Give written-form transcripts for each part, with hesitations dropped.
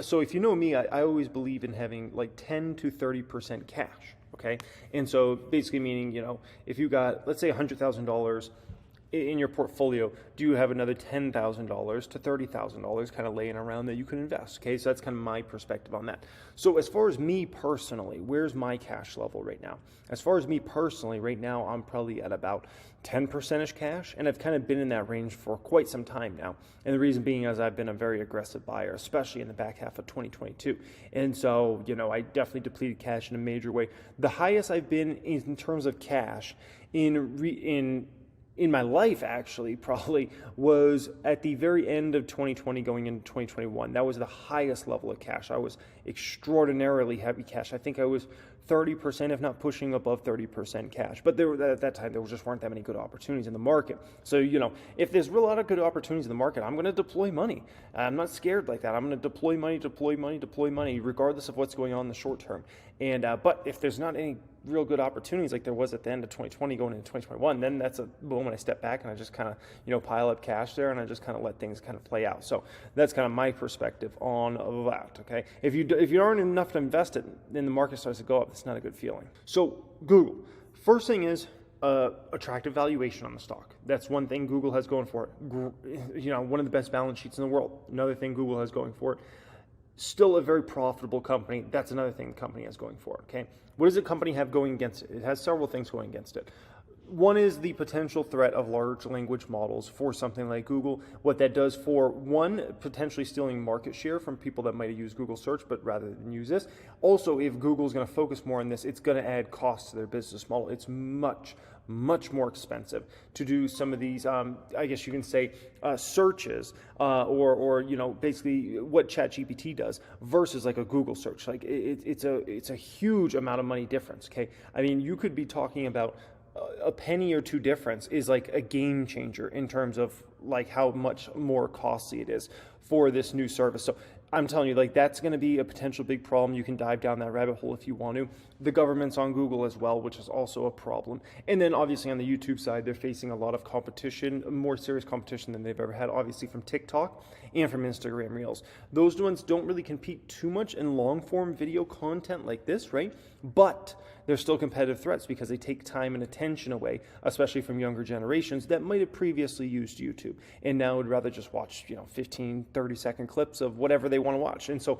so if you know me, I always believe in having like 10 to 30% cash. Okay. And so basically meaning, if you got, let's say $100,000 in your portfolio, do you have another $10,000 to $30,000 kind of laying around that you can invest? Okay, so that's kind of my perspective on that. So as far as me personally, where's my cash level right now? As far as me personally, right now, I'm probably at about 10% cash, and I've kind of been in that range for quite some time now. And the reason being is I've been a very aggressive buyer, especially in the back half of 2022. And so, I definitely depleted cash in a major way. The highest I've been in terms of cash in my life, actually, probably was at the very end of 2020 going into 2021. That was the highest level of cash. I was extraordinarily heavy cash. I think I was 30%, if not pushing above 30% cash. But at that time, there just weren't that many good opportunities in the market. So, if there's a lot of good opportunities in the market, I'm going to deploy money. I'm not scared like that. I'm going to deploy money, regardless of what's going on in the short term. And but if there's not any real good opportunities like there was at the end of 2020 going into 2021, then that's a moment I step back and I just kind of pile up cash there and I just kind of let things kind of play out. So that's kind of my perspective on that. Okay, if you aren't enough to invest it, then the market starts to go up. It's not a good feeling. So Google, first thing is attractive valuation on the stock. That's one thing Google has going for it. One of the best balance sheets in the world. Another thing Google has going for it. Still a very profitable company. That's another thing the company has going for it. Okay, what does the company have going against it? It has several things going against it. One is the potential threat of large language models for something like Google. What that does for, one, potentially stealing market share from people that might have used Google search, but rather than use this. Also, if Google is going to focus more on this, it's going to add costs to their business model. It's much more expensive to do some of these, I guess you can say, searches, or basically what ChatGPT does versus like a Google search. Like it's a huge amount of money difference. Okay, I mean, you could be talking about a penny or two difference is like a game changer in terms of like how much more costly it is for this new service. So I'm telling you, like, that's going to be a potential big problem. You can dive down that rabbit hole if you want to. The government's on Google as well, which is also a problem. And then obviously on the YouTube side, they're facing a lot of competition, more serious competition than they've ever had, obviously from TikTok and from Instagram Reels. Those ones don't really compete too much in long form video content like this, right? But they're still competitive threats because they take time and attention away, especially from younger generations that might have previously used YouTube and now would rather just watch, 15, 30-second clips of whatever they want to watch. And so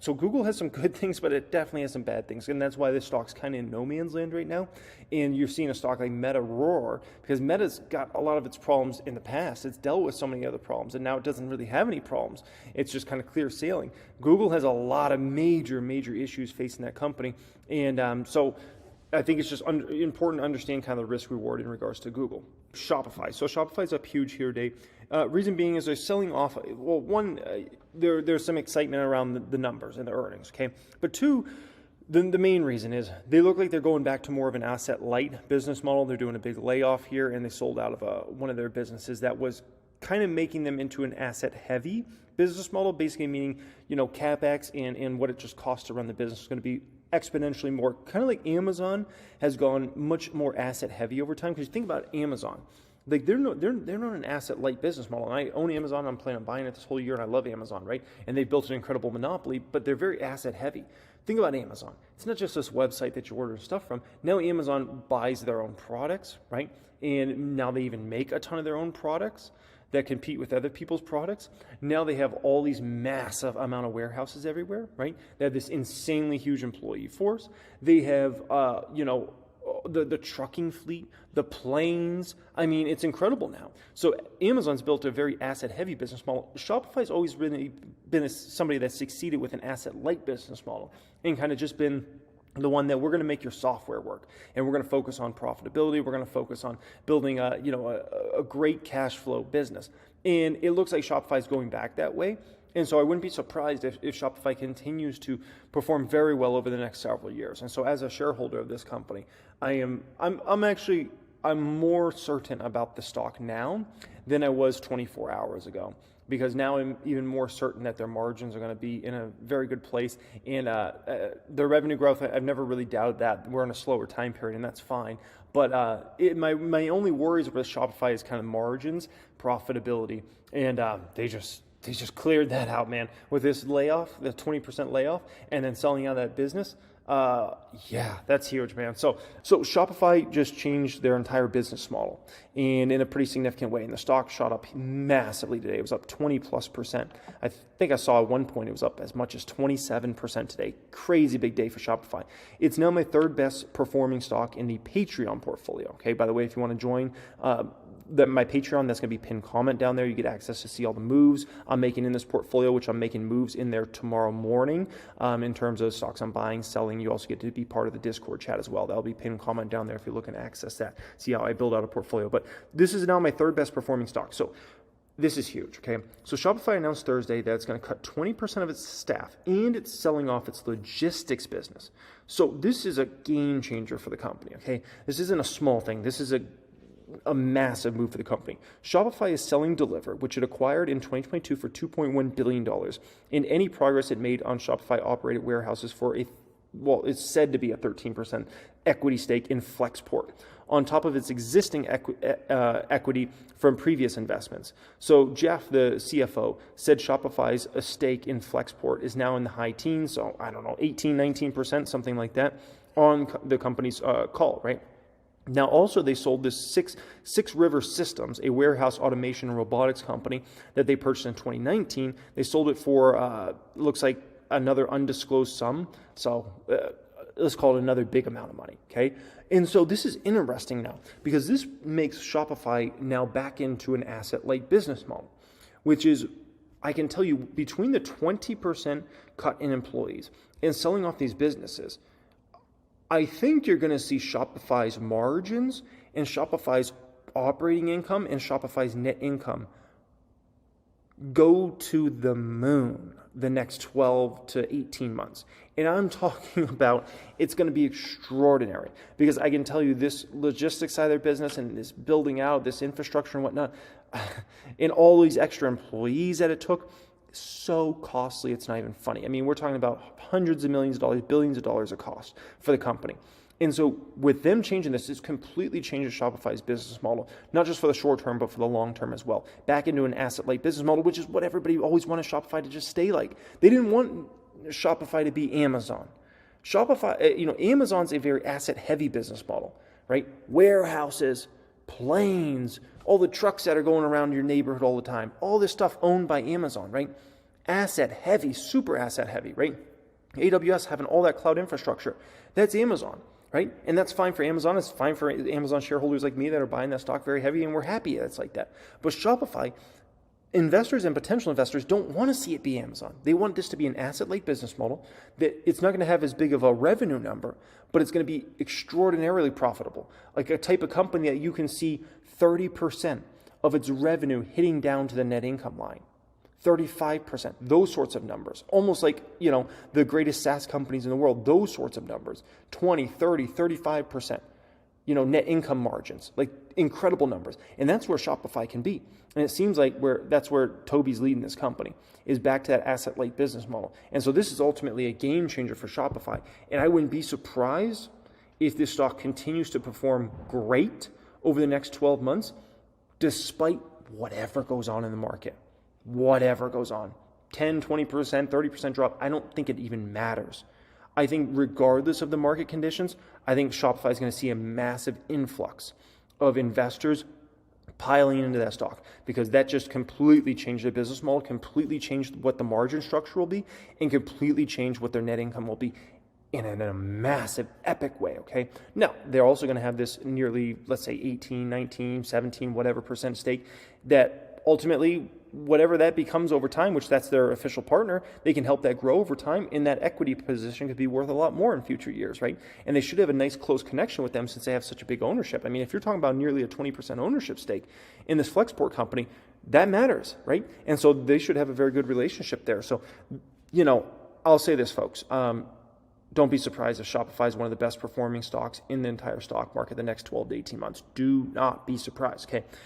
so Google has some good things, but it definitely has some bad things. And that's why this stock's kind of in no man's land right now. And you're seeing a stock like Meta roar because Meta's got a lot of its problems in the past. It's dealt with so many other problems, and now it doesn't really have any problems. It's just kind of clear sailing. Google has a lot of major issues facing that company. And so I think it's just important to understand kind of the risk reward in regards to Google. Shopify. So Shopify's up huge here today. Reason being is they're selling off. Well, one, there's some excitement around the numbers and the earnings. Okay, but two, the main reason is they look like they're going back to more of an asset light business model. They're doing a big layoff here, and they sold out of one of their businesses that was kind of making them into an asset heavy business model, basically meaning capex and what it just costs to run the business is going to be exponentially more, kind of like Amazon has gone much more asset heavy over time. Because you think about Amazon, like they're not an asset light business model. And I own Amazon. I'm planning on buying it this whole year, and I love Amazon, right? And they built an incredible monopoly, but they're very asset heavy. Think about Amazon. It's not just this website that you order stuff from. Now Amazon buys their own products, right? And now they even make a ton of their own products that compete with other people's products. Now they have all these massive amount of warehouses everywhere, right? They have this insanely huge employee force. They have, the trucking fleet, the planes. I mean, it's incredible now. So Amazon's built a very asset-heavy business model. Shopify's always really been somebody that's succeeded with an asset-light business model and kind of just been the one that we're going to make your software work, and we're going to focus on profitability. We're going to focus on building a great cash flow business. And it looks like Shopify is going back that way. And so I wouldn't be surprised if Shopify continues to perform very well over the next several years. And so as a shareholder of this company, I'm more certain about the stock now than I was 24 hours ago. Because now I'm even more certain that their margins are going to be in a very good place. And their revenue growth, I've never really doubted that. We're in a slower time period, and that's fine. But my only worries with Shopify is kind of margins, profitability, and they just cleared that out, man, with this layoff, the 20% layoff, and then selling out that business. Yeah, that's huge, man. So Shopify just changed their entire business model and in a pretty significant way. And the stock shot up massively today. It was up 20+%. I think I saw at one point it was up as much as 27% today. Crazy big day for Shopify. It's now my third best performing stock in the Patreon portfolio. Okay, by the way, if you want to join, my Patreon, that's going to be pinned comment down there. You get access to see all the moves I'm making in this portfolio, which I'm making moves in there tomorrow morning in terms of stocks I'm buying, selling. You also get to be part of the Discord chat as well. That'll be pinned comment down there if you're looking to access that, see how I build out a portfolio. But this is now my third best performing stock. So this is huge, okay? So Shopify announced Thursday that it's going to cut 20% of its staff and it's selling off its logistics business. So this is a game changer for the company, okay? This isn't a small thing. This is a massive move for the company. Shopify is selling Deliverr, which it acquired in 2022 for $2.1 billion. In any progress it made on Shopify operated warehouses for it's said to be a 13% equity stake in Flexport, on top of its existing equity from previous investments. So Jeff, the CFO, said Shopify's stake in Flexport is now in the high teens, so I don't know, 18, 19%, something like that, on the company's call, right? Now, also, they sold this Six River Systems, a warehouse automation and robotics company that they purchased in 2019. They sold it for, looks like, another undisclosed sum. So let's call it another big amount of money, okay? And so this is interesting now because this makes Shopify now back into an asset-light business model, which is, I can tell you, between the 20% cut in employees and selling off these businesses, I think you're going to see Shopify's margins and Shopify's operating income and Shopify's net income go to the moon the next 12 to 18 months. And I'm talking about it's going to be extraordinary because I can tell you this logistics side of their business and this building out, this infrastructure and whatnot, and all these extra employees that it took, so costly it's not even funny. I mean, we're talking about hundreds of millions of dollars, billions of dollars of cost for the company. And so with them changing this, it's completely changes Shopify's business model, not just for the short term, but for the long term as well. Back into an asset-light business model, which is what everybody always wanted Shopify to just stay like. They didn't want Shopify to be Amazon. Shopify, Amazon's a very asset-heavy business model, right? Warehouses, planes, all the trucks that are going around your neighborhood all the time, all this stuff owned by Amazon, right? Asset heavy, super asset heavy, right? AWS having all that cloud infrastructure, that's Amazon, right? And that's fine for Amazon. It's fine for Amazon shareholders like me that are buying that stock very heavy, and we're happy it's like that. But Shopify, investors and potential investors don't want to see it be Amazon. They want this to be an asset-light business model that it's not going to have as big of a revenue number, but it's going to be extraordinarily profitable. Like a type of company that you can see 30% of its revenue hitting down to the net income line. 35%, those sorts of numbers. Almost like, the greatest SaaS companies in the world, those sorts of numbers. 20, 30, 35%. Net income margins, like incredible numbers. And that's where Shopify can be. And it seems like that's where Toby's leading this company, is back to that asset-light business model. And so this is ultimately a game changer for Shopify. And I wouldn't be surprised if this stock continues to perform great over the next 12 months, despite whatever goes on in the market. Whatever goes on. 10, 20%, 30% drop, I don't think it even matters. I think regardless of the market conditions, I think Shopify is going to see a massive influx of investors piling into that stock because that just completely changed their business model, completely changed what the margin structure will be, and completely changed what their net income will be in a massive, epic way, okay? Now, they're also going to have this nearly, let's say, 18, 19, 17, whatever percent stake that ultimately, whatever that becomes over time, which that's their official partner, they can help that grow over time, and that equity position could be worth a lot more in future years, right? And they should have a nice close connection with them since they have such a big ownership. I mean, if you're talking about nearly a 20% ownership stake in this Flexport company, that matters, right? And so they should have a very good relationship there. So, I'll say this, folks. Don't be surprised if Shopify is one of the best performing stocks in the entire stock market the next 12 to 18 months. Do not be surprised, okay?